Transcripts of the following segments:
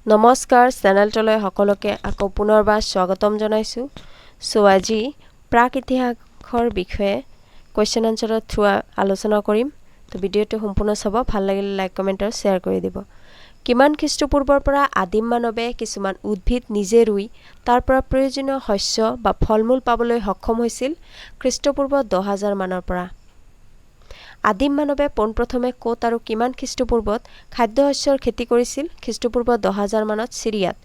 নমস্কাৰ চেনেলটোলৈ সকলোকে আকৌ পুনৰবাৰ স্বাগতম জনাইছো সো আজি প্ৰাক ইতিহাসৰ বিষয়ে কোৱেশ্চন আনসাৰৰ থ্ৰু আলোচনা কৰিম তো ভিডিওটো সম্পূৰ্ণ চাব ভাল লাগিলে লাইক কমেন্ট আৰু শেয়াৰ কৰি দিব কিমান খ্ৰীষ্টপূৰ্বৰ পৰা আদিম মানৱে কিছুমান উদ্ভিদ নিজে ৰুই তাৰ পৰা প্ৰয়োজনীয় শস্য বা ফলমূল পাবলৈ সক্ষম হৈছিল খ্ৰীষ্টপূৰ্ব 10000 মানৰ পৰা আদিম মানৱে পোনপ্ৰথমে কোত আৰু কিমান খ্ৰীষ্টপূৰ্বত খাদ্য শস্যৰ খেতি কৰিছিল খ্ৰীষ্টপূৰ্ব 10000 মানত সিৰিয়াত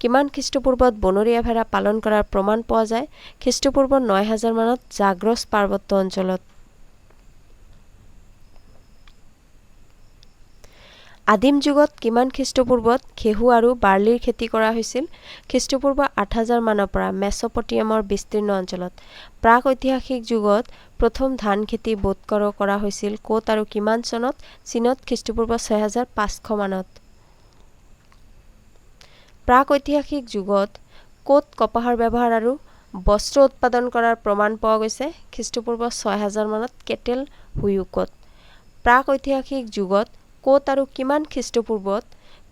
কিমান খ্ৰীষ্টপূৰ্বত বনৰীয়া ভেড়া পালন কৰাৰ প্ৰমাণ পোৱা যায় খ্ৰীষ্টপূৰ্ব 9000 মানত জাগ্ৰস পাৰ্বত্য অঞ্চলত আদিম যুগত কিমান খ্ৰীষ্টপূৰ্বত ঘেহু আৰু বাৰ্লিৰ খেতি কৰা হৈছিল খ্ৰীষ্টপূৰ্ব 8000 মানৰ পৰা মেছপটেমিয়ামৰ বিস্তীৰ্ণ অঞ্চলত প্ৰাক ঐতিহাসিক যুগত প্ৰথম ধান খেতি বোধ কৰা হৈছিল কোত আৰু কিমান চনত চীনত খ্ৰীষ্টপূৰ্ব 6500 মানত প্ৰাক ঐতিহাসিক যুগত কোত কপাহৰ ব্যৱহাৰ আৰু বস্ত্ৰ উৎপাদন কৰাৰ প্ৰমাণ পোৱা গৈছে খ্ৰীষ্টপূৰ্ব 6000 মানত কেটেল হুয়ুকত প্ৰাক ঐতিহাসিক যুগত কোত আৰু কিমান খ্ৰীষ্টপূৰ্বত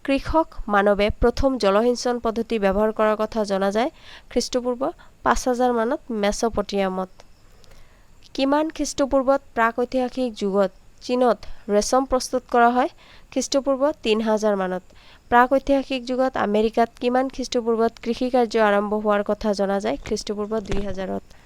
কৃষক মানৱে প্ৰথম জলসিঞ্চন পদ্ধতি ব্যৱহাৰ কৰাৰ কথা জনা যায় খ্ৰীষ্টপূৰ্ব 5000 মানত মেছপটেমিয়ামত কিমান খ্ৰীষ্টপূৰ্বত প্ৰাক ঐতিহাসিক যুগত চীনত ৰেশম প্ৰস্তুত কৰা হয় খ্ৰীষ্টপূৰ্ব 3000 মানত প্ৰাক ঐতিহাসিক যুগত আমেৰিকাত কিমান খ্ৰীষ্টপূৰ্বত কৃষি কাৰ্য আৰম্ভ হোৱাৰ কথা জনা যায় খ্ৰীষ্টপূৰ্ব 2000ত